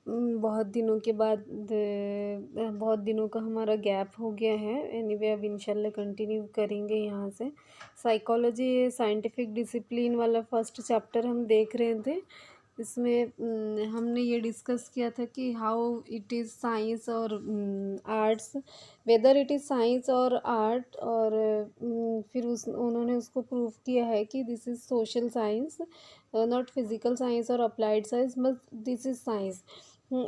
बहुत दिनों के बाद बहुत दिनों का हमारा गैप हो गया है। एनीवे अब इंशाल्लाह कंटिन्यू करेंगे यहाँ से। साइकोलॉजी साइंटिफिक डिसिप्लिन वाला फर्स्ट चैप्टर हम देख रहे थे। इसमें हमने ये डिस्कस किया था कि हाउ इट इज़ साइंस और arts, whether it is science और आर्ट, और फिर उस उन्होंने उसको प्रूव किया है कि this is social science, not physical science और applied science, but this is science.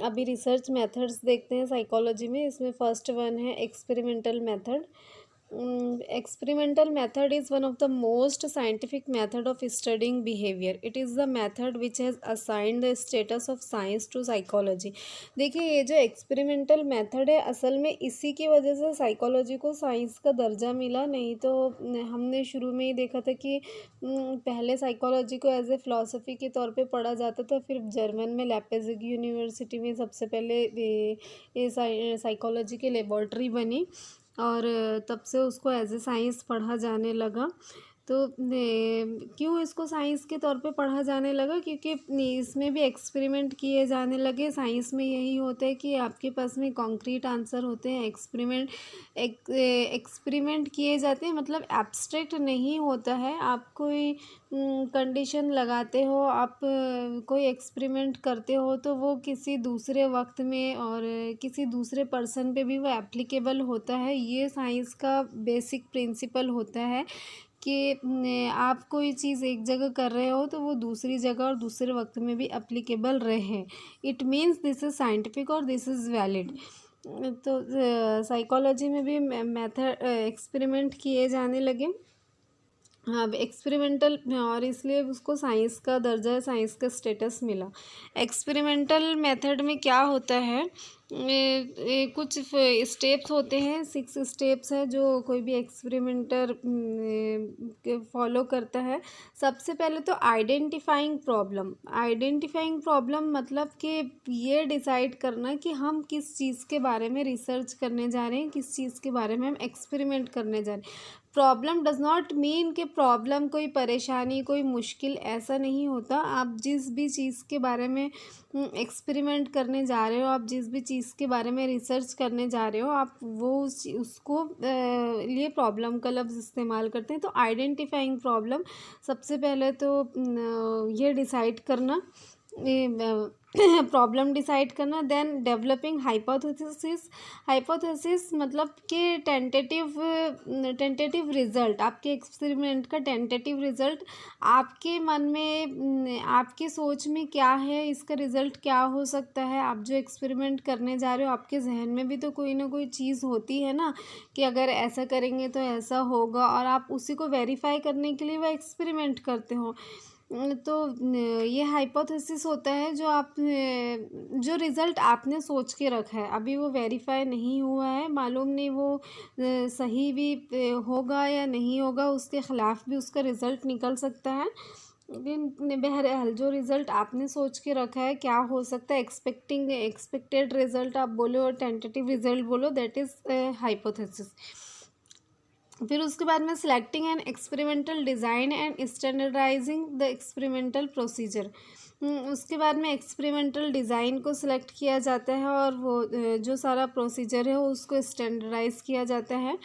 अभी रिसर्च मेथड्स देखते हैं साइकोलॉजी में। इसमें फर्स्ट वन है experimental method. Experimental method is one of the most scientific method of studying behavior. It is the method which has assigned the status of science to psychology. देखिए, ये जो experimental method है असल में इसी की वजह से साइकोलॉजी को साइंस का दर्जा मिला। नहीं तो हमने शुरू में ही देखा था कि पहले साइकोलॉजी को एज ए फ़िलासफ़ी के तौर पे पढ़ा जाता था। फिर जर्मन में लैप्जिग यूनिवर्सिटी में सबसे पहले ये साइकोलॉजी की लेबॉर्ट्री बनी और तब से उसको एज ए साइंस पढ़ा जाने लगा। तो क्यों इसको साइंस के तौर पे पढ़ा जाने लगा? क्योंकि इसमें भी एक्सपेरिमेंट किए जाने लगे। साइंस में यही होता है कि आपके पास में कॉन्क्रीट आंसर होते हैं। एक्सपेरिमेंट किए जाते हैं, मतलब एब्स्ट्रैक्ट नहीं होता है। आप कोई कंडीशन लगाते हो, आप कोई एक्सपेरिमेंट करते हो तो वो किसी दूसरे वक्त में और किसी दूसरे पर्सन पे भी वो एप्लीकेबल होता है। ये साइंस का बेसिक प्रिंसिपल होता है कि आप कोई चीज़ एक जगह कर रहे हो तो वो दूसरी जगह और दूसरे वक्त में भी एप्लीकेबल रहे। It means this is scientific और दिस इज़ वैलिड। तो साइकोलॉजी में भी मेथड एक्सपेरिमेंट किए जाने लगे। हाँ, एक्सपेरिमेंटल, और इसलिए उसको साइंस का दर्जा, साइंस का स्टेटस मिला। एक्सपेरिमेंटल मेथड में क्या होता है, कुछ स्टेप्स होते हैं, 6 स्टेप्स हैं जो कोई भी एक्सपेरिमेंटर फॉलो करता है। सबसे पहले तो आइडेंटिफाइंग प्रॉब्लम मतलब कि ये डिसाइड करना कि हम किस चीज़ के बारे में रिसर्च करने जा रहे हैं, किस चीज़ के बारे में हम एक्सपेरिमेंट करने जा रहे हैं। प्रॉब्लम डज़ नॉट मीन कि प्रॉब्लम कोई परेशानी, कोई मुश्किल, ऐसा नहीं होता। आप जिस भी चीज़ के बारे में एक्सपेरिमेंट करने जा रहे हो, आप जिस भी चीज़ के बारे में रिसर्च करने जा रहे हो, आप वो उसको लिए प्रॉब्लम का लफ्ज़ इस्तेमाल करते हैं। तो आइडेंटिफाइंग प्रॉब्लम, सबसे पहले तो ये डिसाइड करना, प्रॉब्लम डिसाइड करना। देन डेवलपिंग हाइपोथेसिस मतलब कि टेंटेटिव रिज़ल्ट, आपके एक्सपेरिमेंट का टेंटेटिव रिज़ल्ट आपके मन में, आपकी सोच में क्या है, इसका रिज़ल्ट क्या हो सकता है। आप जो एक्सपेरिमेंट करने जा रहे हो, आपके जहन में भी तो कोई ना कोई चीज़ होती है ना कि अगर ऐसा करेंगे तो ऐसा होगा, और आप उसी को वेरीफाई करने के लिए वो एक्सपेरिमेंट करते हो। तो ये हाइपोथेसिस होता है जो जो रिज़ल्ट आपने सोच के रखा है, अभी वो वेरीफाई नहीं हुआ है, मालूम नहीं वो सही भी होगा या नहीं होगा, उसके ख़िलाफ़ भी उसका रिज़ल्ट निकल सकता है। लेकिन बहरहाल जो रिज़ल्ट आपने सोच के रखा है, क्या हो सकता है, एक्सपेक्टेड रिज़ल्ट आप बोलो और टेंटेटिव रिज़ल्ट बोलो, दैट इज़ हाइपोथेसिस। फिर उसके बाद में selecting an experimental design and standardising the experimental procedure. उसके बाद में एक्सपेरिमेंटल डिज़ाइन को सिलेक्ट किया जाता है और वो जो सारा प्रोसीजर है उसको स्टैंडर्डाइज किया जाता है।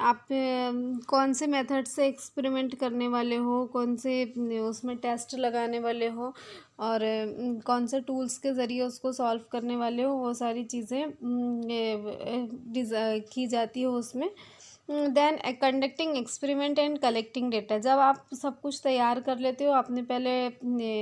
आप कौन से मेथड से एक्सपेरिमेंट करने वाले हो, कौन से उसमें टेस्ट लगाने वाले हो, और कौन से टूल्स के ज़रिए उसको सॉल्व करने वाले हो, वो सारी चीज़ें की जाती है उसमें। Then conducting experiment and collecting data. जब आप सब कुछ तैयार कर लेते हो, आपने पहले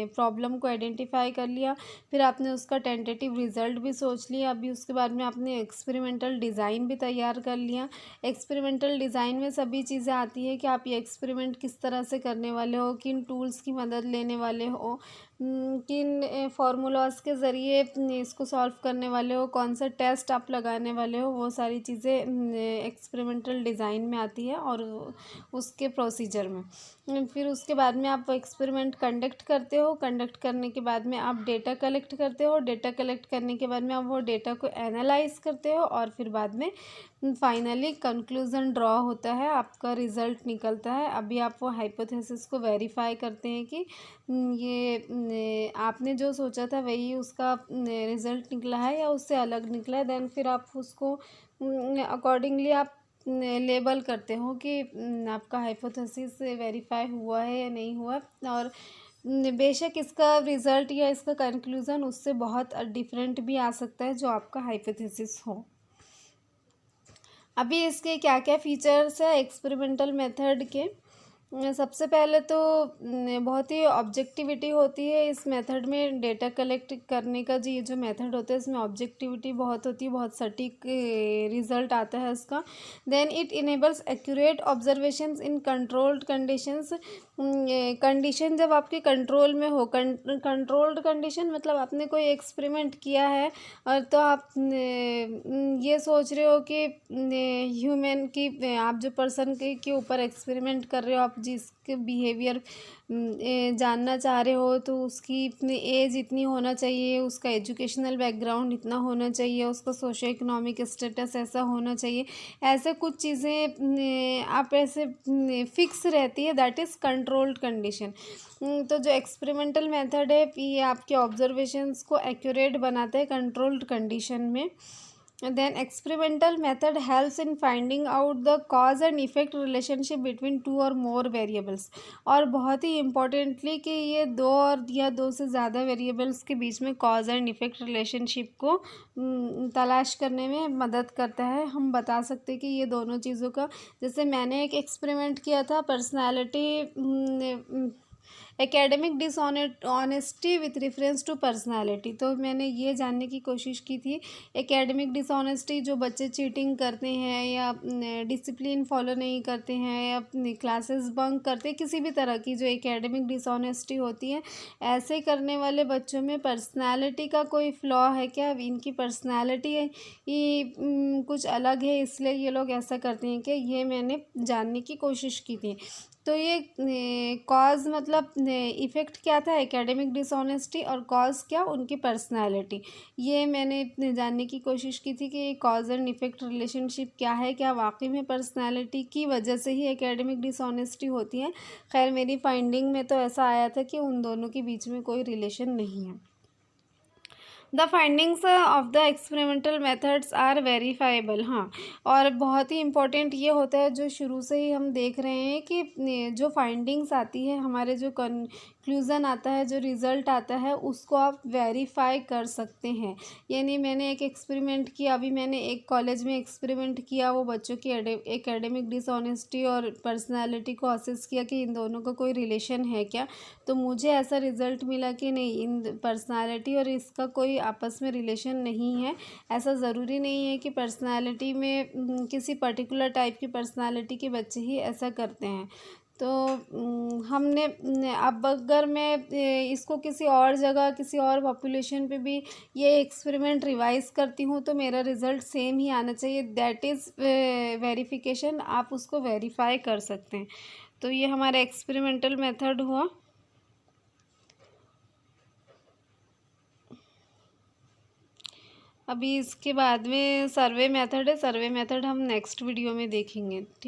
प्रॉब्लम को आइडेंटिफाई कर लिया, फिर आपने उसका टेंटेटिव रिज़ल्ट भी सोच लिया, अभी उसके बाद में आपने एक्सपेरिमेंटल डिज़ाइन भी तैयार कर लिया। एक्सपेरिमेंटल डिज़ाइन में सभी चीज़ें आती है कि आप ये एक्सपेरिमेंट किस तरह से करने वाले हो, किन टूल्स की मदद लेने वाले हो, किन फार्मूलाज के ज़रिए इसको सॉल्व करने वाले हो, कौन सा टेस्ट आप लगाने वाले हो, वो सारी चीज़ें एक्सपेरिमेंटल डिज़ाइन में आती है और उसके प्रोसीजर में। फिर उसके बाद में आप एक्सपेरिमेंट कंडक्ट करते हो, कंडक्ट करने के बाद में आप डेटा कलेक्ट करते हो, डेटा कलेक्ट करने के बाद में आप वो डेटा को एनालाइज करते हो, और फिर बाद में फाइनली कंक्लूज़न ड्रॉ होता है, आपका रिज़ल्ट निकलता है। अभी आप वो हाइपोथेसिस को वेरीफाई करते हैं कि आपने जो सोचा था वही उसका रिज़ल्ट निकला है या उससे अलग निकला है, देन फिर आप उसको अकॉर्डिंगली आप लेबल करते हो कि आपका हाइपोथेसिस वेरीफाई हुआ है या नहीं हुआ। और बेशक इसका रिज़ल्ट या इसका कंक्लूज़न उससे बहुत डिफरेंट भी आ सकता है जो आपका हाइपोथेसिस हो। अभी इसके क्या क्या फीचर्स है एक्सपेरिमेंटल मेथड के। सबसे पहले तो बहुत ही ऑब्जेक्टिविटी होती है इस मेथड में, डेटा कलेक्ट करने का जो ये जो मेथड होता है इसमें ऑब्जेक्टिविटी बहुत होती है, बहुत सटीक रिजल्ट आता है इसका। Then it enables accurate observations in controlled conditions. Condition जब आपके कंट्रोल में हो, कंट्रोल्ड कंडीशन मतलब आपने कोई एक्सपेरिमेंट किया है और तो आप ये सोच रहे हो कि ह्यूमन की आप जो पर्सन के ऊपर एक्सपेरिमेंट कर रहे हो, आप जिसके बिहेवियर जानना चाह रहे हो, तो उसकी इतनी एज इतनी होना चाहिए, उसका एजुकेशनल बैकग्राउंड इतना होना चाहिए, उसका सोशो इकोनॉमिक स्टेटस ऐसा होना चाहिए, ऐसे कुछ चीज़ें आप ऐसे फिक्स रहती है, दैट इज़ कंट्रोल्ड कंडीशन। तो जो एक्सपेरिमेंटल मेथड है ये आपके ऑब्जर्वेशंस को एक्यूरेट बनाता है कंट्रोल्ड कंडीशन में। Then experimental method helps in finding out the cause and effect relationship between two और मोर वेरिएबल्स। और बहुत ही इम्पोर्टेंटली कि ये दो और या दो से ज़्यादा वेरिएबल्स के बीच में कॉज एंड इफेक्ट रिलेशनशिप को तलाश करने में मदद करता है। हम बता सकते हैं कि ये दोनों चीज़ों का, जैसे मैंने एक एक्सपेरिमेंट किया था personality academic dishonesty with reference to personality. तो मैंने ये जानने की कोशिश की थी एकेडमिक डिसऑनेस्टी, जो बच्चे चीटिंग करते हैं या डिसिप्लिन फॉलो नहीं करते हैं या अपनी क्लासेस बंक करते हैं, किसी भी तरह की जो एकेडमिक डिसऑनेस्टी होती है, ऐसे करने वाले बच्चों में पर्सनालिटी का कोई फ्लॉ है क्या, इनकी पर्सनालिटी कुछ अलग है इसलिए ये लोग ऐसा करते हैं क्या, ये मैंने जानने की कोशिश की थी। तो ये कॉज मतलब इफ़ेक्ट क्या था, एकेडमिक डिसऑनेस्टी, और कॉज क्या, उनकी पर्सनालिटी। ये मैंने जानने की कोशिश की थी कि कॉज एंड इफ़ेक्ट रिलेशनशिप क्या है, क्या वाकई में पर्सनालिटी की वजह से ही एकेडमिक डिसऑनेस्टी होती है। खैर मेरी फाइंडिंग में तो ऐसा आया था कि उन दोनों के बीच में कोई रिलेशन नहीं है। The findings of the experimental methods are verifiable. हाँ, और बहुत ही इम्पोर्टेंट ये होता है जो शुरू से ही हम देख रहे हैं कि जो फाइंडिंग्स आती है, हमारे जो कंक्लूज़न आता है, जो रिज़ल्ट आता है, उसको आप वेरीफाई कर सकते हैं। यानी मैंने एक एक्सपेरिमेंट किया, अभी मैंने एक कॉलेज में एक्सपेरिमेंट किया, वो बच्चों की एकेडमिक डिसऑनेस्टी और पर्सनालिटी को असेस किया कि इन दोनों का कोई रिलेशन है क्या। तो मुझे ऐसा रिज़ल्ट मिला कि नहीं, इन पर्सनालिटी और इसका कोई आपस में रिलेशन नहीं है। ऐसा ज़रूरी नहीं है कि पर्सनालिटी में किसी पर्टिकुलर टाइप की पर्सनालिटी के बच्चे ही ऐसा करते हैं। तो हमने अब अगर मैं इसको किसी और जगह, किसी और पॉपुलेशन पे भी ये एक्सपेरिमेंट रिवाइज़ करती हूँ तो मेरा रिज़ल्ट सेम ही आना चाहिए, दैट इज़ वेरिफिकेशन। आप उसको वेरीफाई कर सकते हैं। तो ये हमारा एक्सपेरिमेंटल मेथड हुआ। अभी इसके बाद में सर्वे मेथड है, सर्वे मेथड हम नेक्स्ट वीडियो में देखेंगे। ठीक।